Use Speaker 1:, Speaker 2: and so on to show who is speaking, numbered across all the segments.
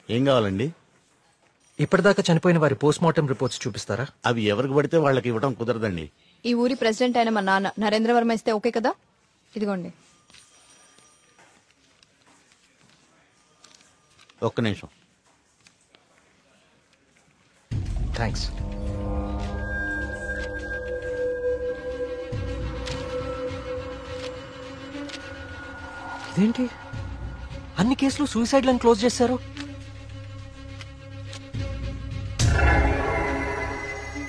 Speaker 1: ఏం కావాలండి?
Speaker 2: ఇప్పటిదాకా చనిపోయిన వారి పోస్ట్మార్టం రిపోర్ట్స్ చూపిస్తారా?
Speaker 1: అవి ఎవరికి పడితే వాళ్ళకి ఇవ్వడం కుదరదండి.
Speaker 3: ఈ ఊరి ప్రెసిడెంట్ అయిన మా నాన్న నరేంద్రవర్మ ఇస్తే ఓకే కదా? ఇదిగోండి.
Speaker 1: ఒక్క నిమిషం.
Speaker 2: థ్యాంక్స్. ఇదేంటి, అన్ని కేసులు సూసైడ్లను క్లోజ్ చేశారు?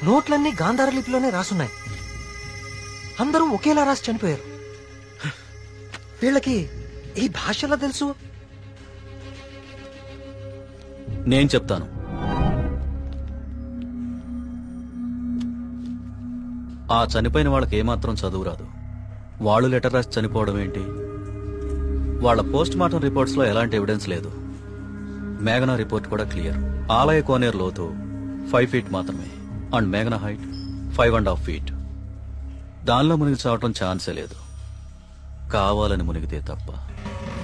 Speaker 2: నోట్లన్నీ గాంధార లిపిలోనే రాసున్నాయి. అందరూ ఒకేలా రాసి చనిపోయారు. వీళ్ళకి ఈ భాషలా తెలుసు?
Speaker 4: నేను చెప్తాను. ఆ చనిపోయిన వాళ్ళకి ఏమాత్రం చదువు రాదు. వాళ్ళు లెటర్ రాసి చనిపోవడం ఏంటి? వాళ్ళ పోస్ట్ మార్టం రిపోర్ట్స్ లో ఎలాంటి ఎవిడెన్స్ లేదు. మేఘనా రిపోర్ట్ కూడా క్లియర్. ఆలయ కోనేరు లోతు 5 feet మాత్రమే అండ్ మేఘనా హైట్ 5.5 feet. దానిలో మునిగి చావటం ఛాన్సే లేదు. కావాలని మునిగితే తప్ప.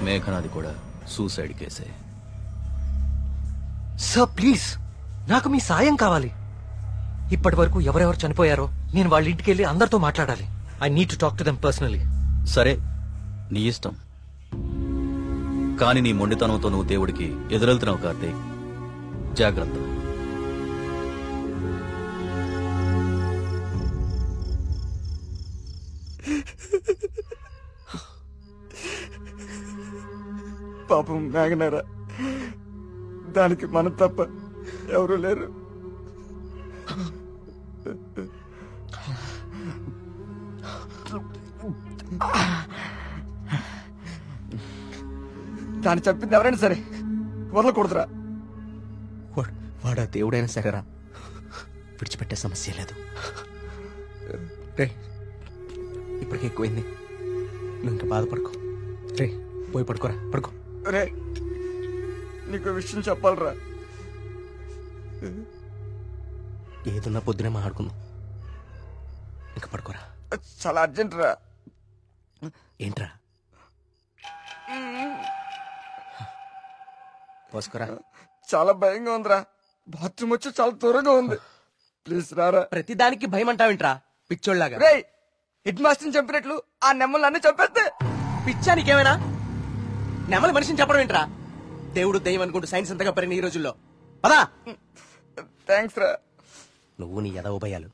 Speaker 4: మేఘనాది కూడా సూసైడ్ కేసే.
Speaker 2: సార్ ప్లీజ్, నాకు మీ సాయం కావాలి. ఇప్పటి వరకు ఎవరెవరు చనిపోయారో నేను వాళ్ళ ఇంటికి వెళ్ళి అందరితో మాట్లాడాలి. I need to talk to them personally.
Speaker 4: సరే, నీ ఇష్టం. కానీ నీ మొండితనంతో నువ్వు దేవుడికి ఎదురెళ్తున్నావు కార్తీక్. జాగ్రత్త.
Speaker 5: పాపం మేఘనారా, దానికి మనం తప్ప ఎవరు లేరు. దాన్ని చెప్పింది ఎవరైనా సరే వదలకూడదురా.
Speaker 6: వాడా దేవుడైనా సరేరా, విడిచిపెట్టే సమస్య లేదు. రే, ఇప్పటికే ఎక్కువైంది. నువ్వు ఇంకా బాధపడుకో. రే, పోయి పడుకోరా, పడుకో.
Speaker 5: రే, నీకు విషయం చెప్పాలరా.
Speaker 6: ఏదున్నా పొద్దునే మాట్లాడుకుందాం. ఇంకా పడుకోరా.
Speaker 5: చాలా అర్జెంట్ రా.
Speaker 6: ఏంట్రా? పోసుకోరా.
Speaker 5: చాలా భయంగా ఉందిరా. బాత్రూమ్ వచ్చి చాలా దూరంగా ఉంది. ప్లీజ్ రారా.
Speaker 6: ప్రతిదానికి భయం అంటావేంట్రా పిచ్చోళ్ళలాగా?
Speaker 5: రే, హెడ్ మాస్టర్ని చంపినట్లు ఆ నెమ్మల్ని అన్ని చంపేస్తే
Speaker 6: పిచ్చా నీకేమైనా? నెమ్మలి మనిషిని చెప్పడం ఏంట్రా? దేవుడు దయ్యం అనుకుంటూ సైన్స్ అంతగా పెరిగిన ఈ రోజుల్లో. పదా.
Speaker 5: థ్యాంక్స్ రా.
Speaker 6: నువ్వు నీ ఎదవ భయాలు.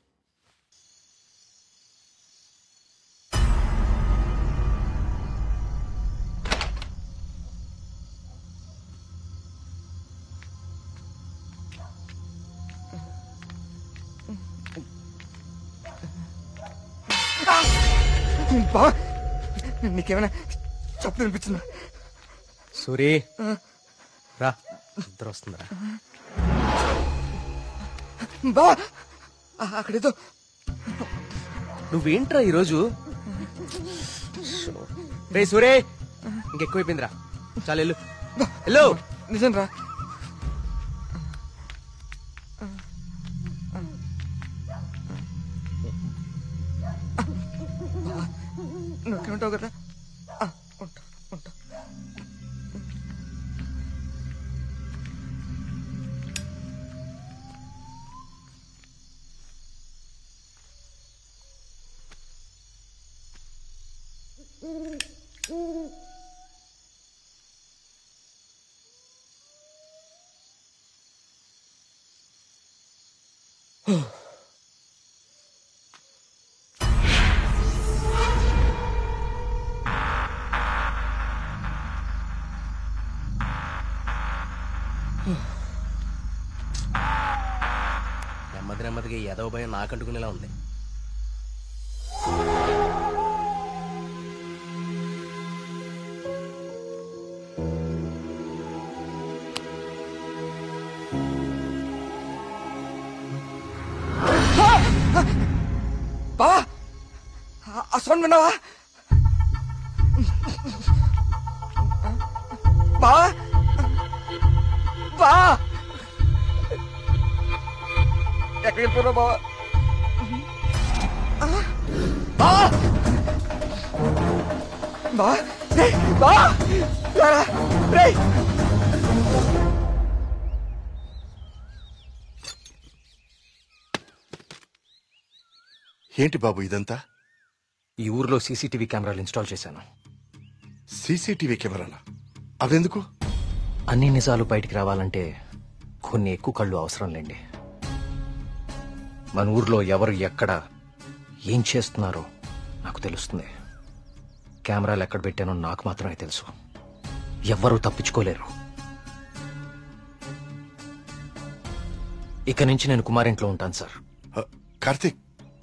Speaker 5: నీకేమైనా చెప్పు అనిపించిందా?
Speaker 6: సూరి రా, నిద్ర వస్తుందిరా.
Speaker 5: బా, అక్కడేదో.
Speaker 6: నువ్వేంట్రా ఈరోజు? రే సూరే, ఇంకెక్కువైపోయిందిరా. చాలు వెళ్ళు. వెళ్ళు.
Speaker 5: నిజం రా. నువ్వు కదా. ఉంటా ఉంటా.
Speaker 6: నెమ్మదిగా ఏదో భయం నాకంటుకునేలా ఉంది.
Speaker 5: బా, ఆ సౌండ్ విన్నావా? బా బా, ఎక్కడికి వెళ్ళిపోయావు బావా? బా బా, రే బా, రే
Speaker 7: ఏంటి బాబు ఇదంతా?
Speaker 2: ఈ ఊర్లో సీసీటీవీ కెమెరాలు ఇన్స్టాల్ చేశాను.
Speaker 7: సీసీటీవీ కెమెరాలా? అవెందుకు?
Speaker 2: అన్ని నిజాలు బయటికి రావాలంటే కొన్ని ఎక్కువ కళ్ళు అవసరం లేండి. మన ఊర్లో ఎవరు ఎక్కడ ఏం చేస్తున్నారో నాకు తెలుస్తుంది. కెమెరాలు ఎక్కడ పెట్టానో నాకు మాత్రమే తెలుసు. ఎవ్వరూ తప్పించుకోలేరు. ఇక నుంచి నేను కుమారింట్లో ఉంటాను సార్.
Speaker 7: కార్తీక్,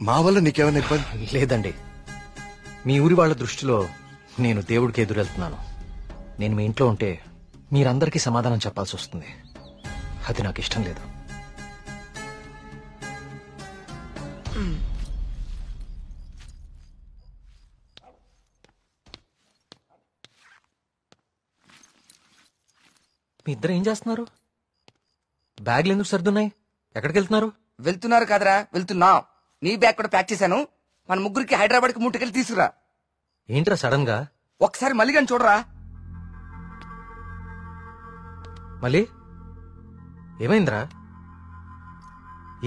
Speaker 7: మా వల్ల నీకేమైనా ఇబ్బంది?
Speaker 2: లేదండి, మీ ఊరి వాళ్ళ దృష్టిలో నేను దేవుడికి ఎదురెళ్తున్నాను. నేను మీ ఇంట్లో ఉంటే మీరందరికీ సమాధానం చెప్పాల్సి వస్తుంది. అది నాకు ఇష్టం లేదు. మీ ఇద్దరు ఏం చేస్తున్నారు? బ్యాగ్లు ఎందుకు సర్దున్నాయి? ఎక్కడికి వెళ్తున్నారు?
Speaker 5: వెళ్తున్నారు కాదరా, వెళ్తున్నా. నీ బ్యాగ్ కూడా ప్యాక్ చేశాను. మన ముగ్గురికి హైదరాబాద్ కి ముట్టుకెళ్ళి తీసుకురా.
Speaker 2: ఏంట్రా సడన్ గా?
Speaker 5: ఒకసారి మళ్ళీ కానీ చూడరా.
Speaker 2: మళ్ళీ ఏమైందిరా?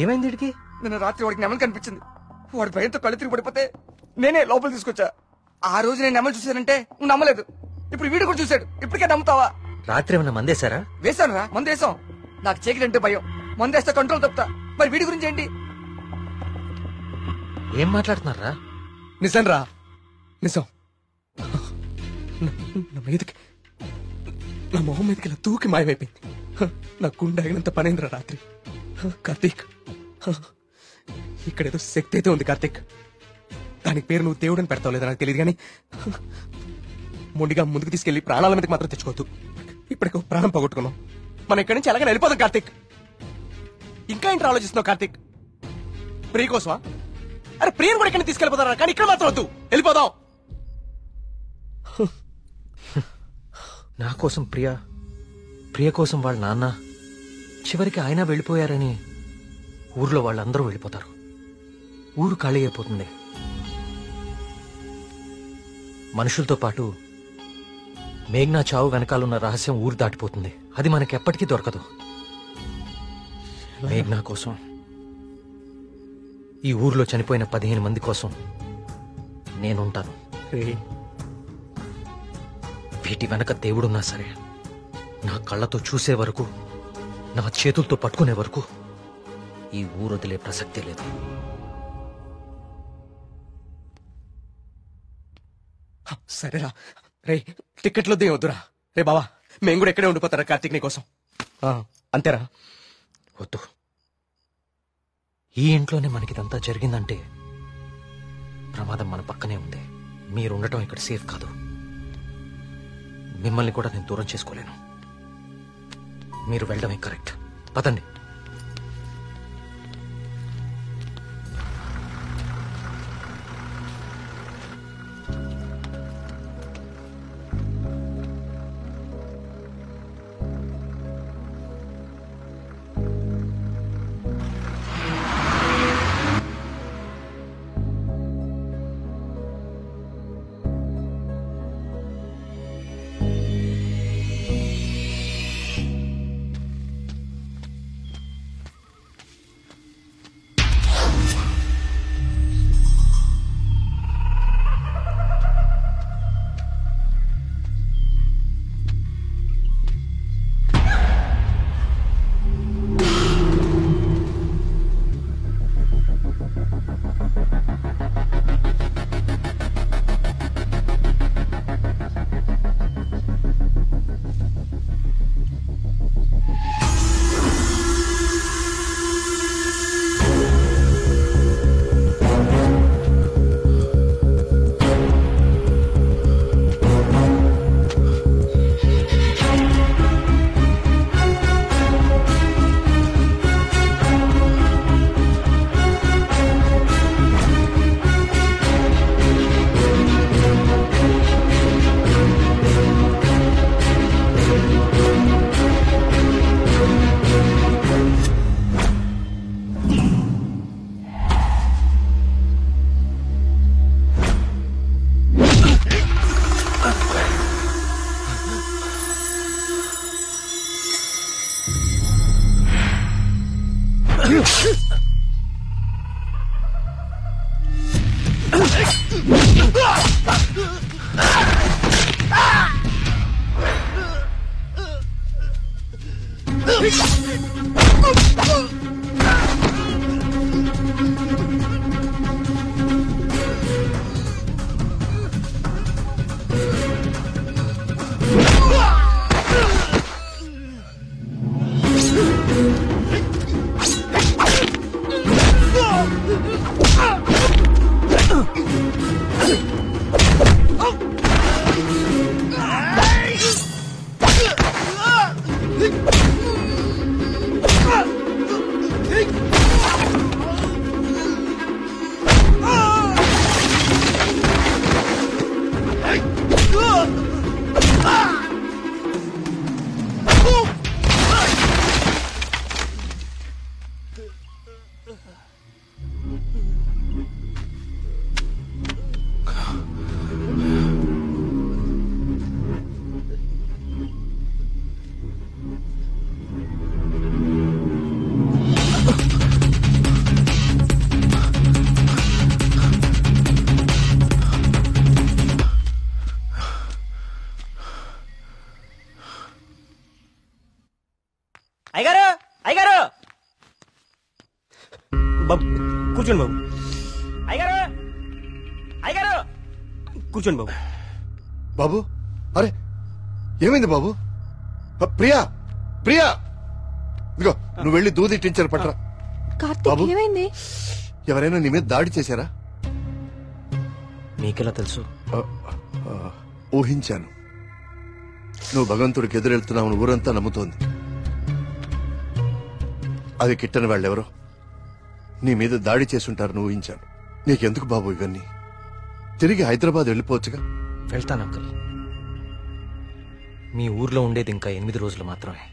Speaker 2: ఏమైంది వీడికి?
Speaker 5: నిన్న రాత్రి వాడికి నెమలి కనిపించింది. వాడి భయంతో కళ్ళు తిరిగి పడిపోతే నేనే లోపల తీసుకొచ్చా. ఆ రోజు నేను నెమలి చూశానంటే నువ్వు నమ్మలేదు. ఇప్పుడు వీడు కూడా చూశాడు. ఇప్పటికే నమ్ముతావా?
Speaker 2: రాత్రి ఏమన్నా మందేశారా?
Speaker 5: వేశాను రా, మందు వేసాం. నాకు చీకలంటే భయం. మందు వేస్తే కంట్రోల్ తప్పుతా. మరి వీడి గురించి ఏంటి?
Speaker 2: ఏం మాట్లాడుతున్నారా?
Speaker 6: నిజం రా, నిజం. నా మీదకి, నా మొహం మీదకి ఇలా తూకి మాయమైపోయింది. నా గుండె ఆగినంత పనైందిరా రాత్రి. కార్తీక్, ఇక్కడేదో శక్తి అయితే ఉంది కార్తీక్. దానికి పేరు నువ్వు దేవుడని పెడతావు లేదా నాకు తెలియదు, కానీ మొండిగా ముందుకు తీసుకెళ్లి ప్రాణాల మీదకి మాత్రం తెచ్చుకోవద్దు. ఇప్పటికో ప్రాణం పోగొట్టుకున్నాం. మనం ఇక్కడి నుంచి ఎలాగైనా వెళ్ళిపోదాం కార్తీక్. ఇంకా ఏంటి ఆలోచిస్తున్నావు కార్తీక్? ప్రియ కోసమా? అరే ప్రియను కూడా ఇక్కడికి తీసుకెళ్ళిపోతారా, కానీ ఇక్కడ మాత్రం వద్దు, వెళ్ళిపోదాం.
Speaker 2: నా కోసం ప్రియ కోసం వాళ్ళ నాన్న, చివరికి ఆయన వెళ్ళిపోయారని ఊర్లో వాళ్ళందరూ వెళ్ళిపోతారు. ఊరు ఖాళీ అయిపోతుంది. మనుషులతో పాటు మేఘ్నా చావు వెనకాలన్న రహస్యం ఊరు దాటిపోతుంది. అది మనకెప్పటికీ దొరకదు. మేఘ్నా కోసం, ఈ ఊర్లో చనిపోయిన 15 మంది కోసం నేనుంటాను. వీటి వెనక దేవుడున్నా సరే, నా కళ్ళతో చూసే వరకు, నా చేతులతో పట్టుకునే వరకు ఈ ఊరు వదిలే ప్రసక్తే లేదు.
Speaker 6: సరేరా, రే టికెట్లు వద్దే వద్దురా. రే బావా, మేము కూడా ఎక్కడే ఉండిపోతారా కార్తీక్ నీ కోసం. అంతేరా?
Speaker 2: వద్దు. ఈ ఇంట్లోనే మనకిదంతా జరిగిందంటే ప్రమాదం మన పక్కనే ఉంది. మీరుండటం ఇక్కడ సేఫ్ కాదు. మిమ్మల్ని కూడా నేను దూరం చేసుకోలేను. మీరు వెళ్ళడమే కరెక్ట్. పదండి.
Speaker 6: అయ్యగారు బాబు కూర్చోండి బాబు. అయ్యగారు అయ్యగారు కూర్చోండి బాబు.
Speaker 7: బాబు అరే ఏమైంది బాబు? ప్రియా ప్రియా ఇదిగో నువ్వు వెళ్ళి దూది టించర్ పట్టరా.
Speaker 3: కార్తీక్
Speaker 7: బాబు.
Speaker 3: ఏమైంది?
Speaker 7: ఎవరైనా నీ మీద దాడి చేశారా?
Speaker 2: మీకెలా తెలుసు?
Speaker 7: ఊహించాను. నువ్వు భగవంతుడికి ఎదురెళ్తున్నావు ఊరంతా నమ్ముతోంది. అది కిట్టని వాళ్ళెవరో నీ మీద దాడి చేసుంటారని ఊహించాను. నీకెందుకు బాబు ఇవన్నీ? తిరిగి హైదరాబాద్ వెళ్ళిపోవచ్చుగా.
Speaker 2: వెళ్తాను అంకుల్. మీ ఊర్లో ఉండేది ఇంకా 8 రోజులు మాత్రమే.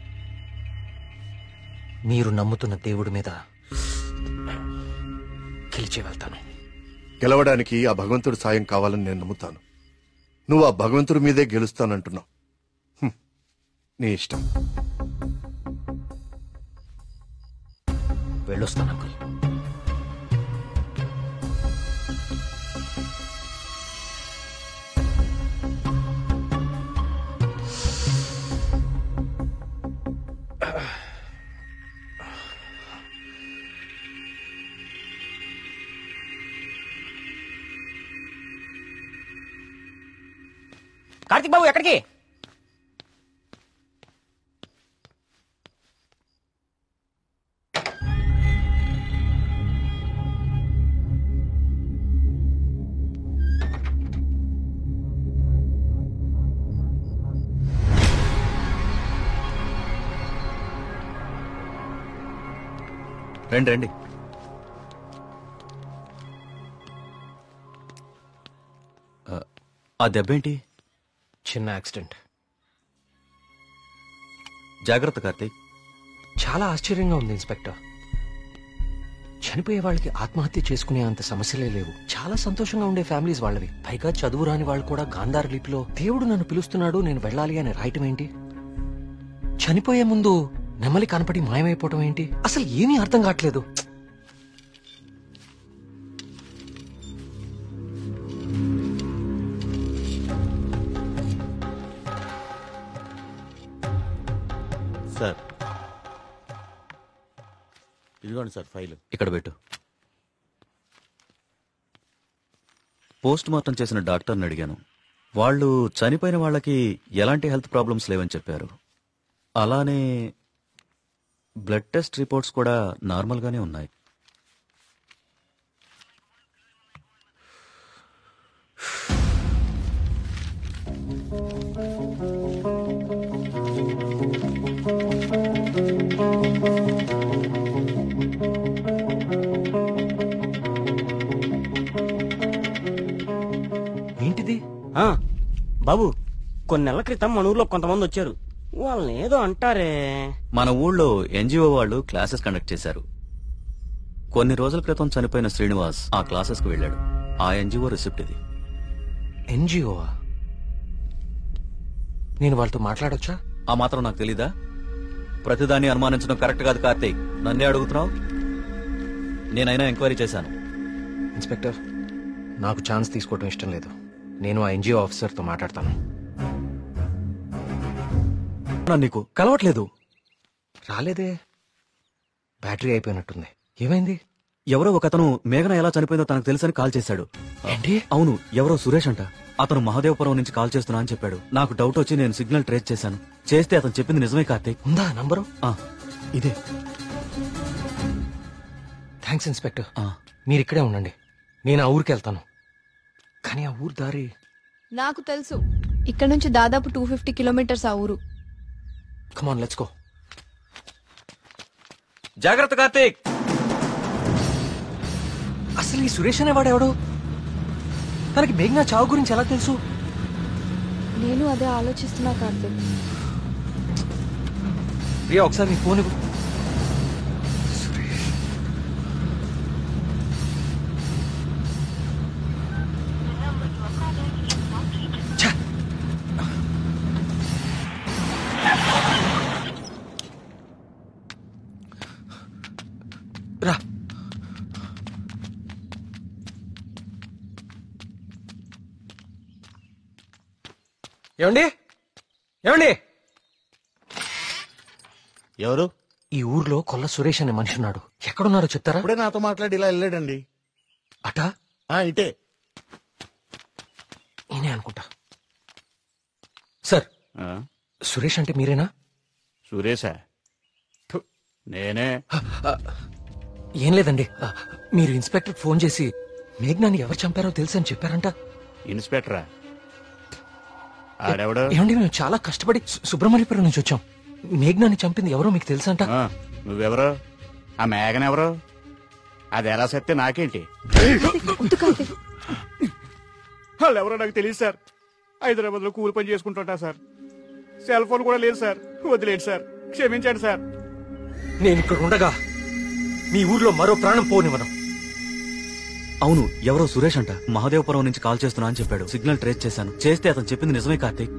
Speaker 2: మీరు నమ్ముతున్న దేవుడి మీద గెలిచి వెళ్తాను.
Speaker 7: గెలవడానికి ఆ భగవంతుడి సాయం కావాలని నేను నమ్ముతాను. నువ్వు ఆ భగవంతుడి మీదే గెలుస్తానంటున్నావు. నీ ఇష్టం.
Speaker 2: వెళ్ళొస్తాను అంకుల్.
Speaker 6: కార్తీక్ బాబు ఎక్కడికి?
Speaker 4: రండి రండి. ఆ దెబ్బేంటి?
Speaker 2: చిన్న యాక్సిడెంట్.
Speaker 4: జాగ్రత్త కార్తీక్.
Speaker 2: చాలా ఆశ్చర్యంగా ఉంది ఇన్స్పెక్టర్. చనిపోయే వాళ్ళకి ఆత్మహత్య చేసుకునే అంత సమస్యలే లేవు. చాలా సంతోషంగా ఉండే ఫ్యామిలీస్ వాళ్ళవి. పైగా చదువు రాని వాళ్ళు కూడా గాంధార్ లిపిలో దేవుడు నన్ను పిలుస్తున్నాడు నేను వెళ్ళాలి అని రాయటం ఏంటి? చనిపోయే ముందు నెమలి కనపడి మాయమైపోవటం ఏంటి? అసలు ఏమీ అర్థం కావట్లేదు.
Speaker 1: సార్ ఇదిగోండి సార్ ఫైల్.
Speaker 4: ఇక్కడ పెట్టు. పోస్ట్ మార్టం చేసిన డాక్టర్ని అడిగాను. వాళ్ళు చనిపోయిన వాళ్ళకి ఎలాంటి హెల్త్ ప్రాబ్లమ్స్ లేవని చెప్పారు. అలానే బ్లడ్ టెస్ట్ రిపోర్ట్స్ కూడా నార్మల్గానే ఉన్నాయి.
Speaker 2: ఏంటిది?
Speaker 6: బాబు కొన్ని నెలల క్రితం మన ఊర్లో కొంతమంది వచ్చారు. వాళ్ళని ఏదో అంటారే.
Speaker 4: మన ఊళ్ళో ఎన్జిఓ వాళ్ళు క్లాసెస్ కండక్ట్ చేశారు. కొన్ని రోజుల క్రితం చనిపోయిన శ్రీనివాస్ ఆ క్లాసెస్ కు వెళ్ళాడు. ఆ ఎన్జిఓ రిసిప్ట్ ఇది.
Speaker 2: ఎన్జిఓవా? నేను వాళ్ళతో మాట్లాడొచ్చా?
Speaker 4: ఆ మాత్రం నాకు తెలీదా? ప్రతిదాన్ని అనుమానించడం కరెక్ట్ కాదు కార్తీక్. నన్నే అడుగుతున్నావు. నేనైనా ఎంక్వైరీ చేశాను.
Speaker 2: ఇన్స్పెక్టర్, నాకు ఛాన్స్ తీసుకోవడం ఇష్టం లేదు. నేను ఆ ఎన్జిఓ ఆఫీసర్తో మాట్లాడతాను.
Speaker 4: నీకు కలవట్లేదు.
Speaker 2: రాలేదే. బ్యాటరీ అయిపోయినట్టుంది. ఏమైంది?
Speaker 4: ఎవరో ఒకతను మేఘన ఎలా చనిపోయిందో తనకు తెలుసని కాల్ చేశాడు.
Speaker 2: ఏంటి?
Speaker 4: అవును, ఎవరో సురేష్ అంట. అతను మహదేవపురం నుంచి కాల్ చేస్తున్నా అని చెప్పాడు. నాకు డౌట్ వచ్చి నేను సిగ్నల్ ట్రేస్ చేశాను. చేస్తే అతను చెప్పింది నిజమే కార్తీక్.
Speaker 2: ఉందా నంబరు?
Speaker 4: ఇదే.
Speaker 2: Thanks inspector. మీరు ఇక్కడే ఉండండి. నేను ఆ ఊరికి వెళ్తాను. కానీ ఆ ఊరు దారి
Speaker 3: నాకు తెలుసు. ఇక్కడ నుంచి దాదాపు 250 కిలోమీటర్స్ ఆ ఊరు.
Speaker 2: Come on let's go.
Speaker 4: జాగ్రత్త కార్తీక్.
Speaker 2: అసలు ఈ సురేష్ అనేవాడెవడు? తనకి మేఘనా చావు గురించి ఎలా తెలుసు?
Speaker 3: నేను అదే ఆలోచిస్తున్నా కార్తీక్.
Speaker 2: ప్రియా ఒకసారి నీ ఫోన్ ఇవ్వు. రా. ఏమండి? ఏమండి?
Speaker 1: ఎవరు?
Speaker 2: ఈ ఊర్లో కొల్ల సురేష్ అనే మనిషి ఉన్నాడు. ఎక్కడున్నారో చెప్తారా?
Speaker 1: ఇప్పుడే నాతో మాట్లాడి ఇలా వెళ్ళాడండి.
Speaker 2: అటా
Speaker 1: ఇటే.
Speaker 2: నేనే అనుకుంటా. సార్, సురేష్ అంటే మీరేనా?
Speaker 1: సురేశా? నేనే.
Speaker 2: ఏం లేదండి, మీరు ఇన్స్పెక్టర్ ఫోన్ చేసి మేఘ్నాని ఎవరు చంపారో తెలుసు అని చెప్పారంట.
Speaker 1: ఇన్స్పెక్టరా? ఆడెవడు?
Speaker 2: ఏమండి, మేము చాలా కష్టపడి సుబ్రహ్మణ్యపురం నుంచి వచ్చాం. మేఘ్నాని చంపింది ఎవరో మీకు తెలుసంట.
Speaker 1: నువ్వెవరు? ఆ మేఘన ఎవరు? అది ఎలా సత్తే నాకేంటి? వాళ్ళు ఎవరో నాకు తెలియదు సార్. హైదరాబాద్ లో కూలి పని చేసుకుంటుంటా సార్. సెల్ ఫోన్ కూడా లేదు సార్. వదిలేండి సార్, క్షమించండి సార్.
Speaker 2: నేను ఇక్కడ ఉండగా మీ ఊర్లో మరో ప్రాణం పోనివ్వను.
Speaker 4: అవును, ఎవరో సురేష్ అంట. మహాదేవపురం నుంచి కాల్ చేస్తున్నా అని చెప్పాడు. సిగ్నల్ ట్రేస్ చేశాను. చేస్తే అతను చెప్పింది నిజమే కార్తీక్.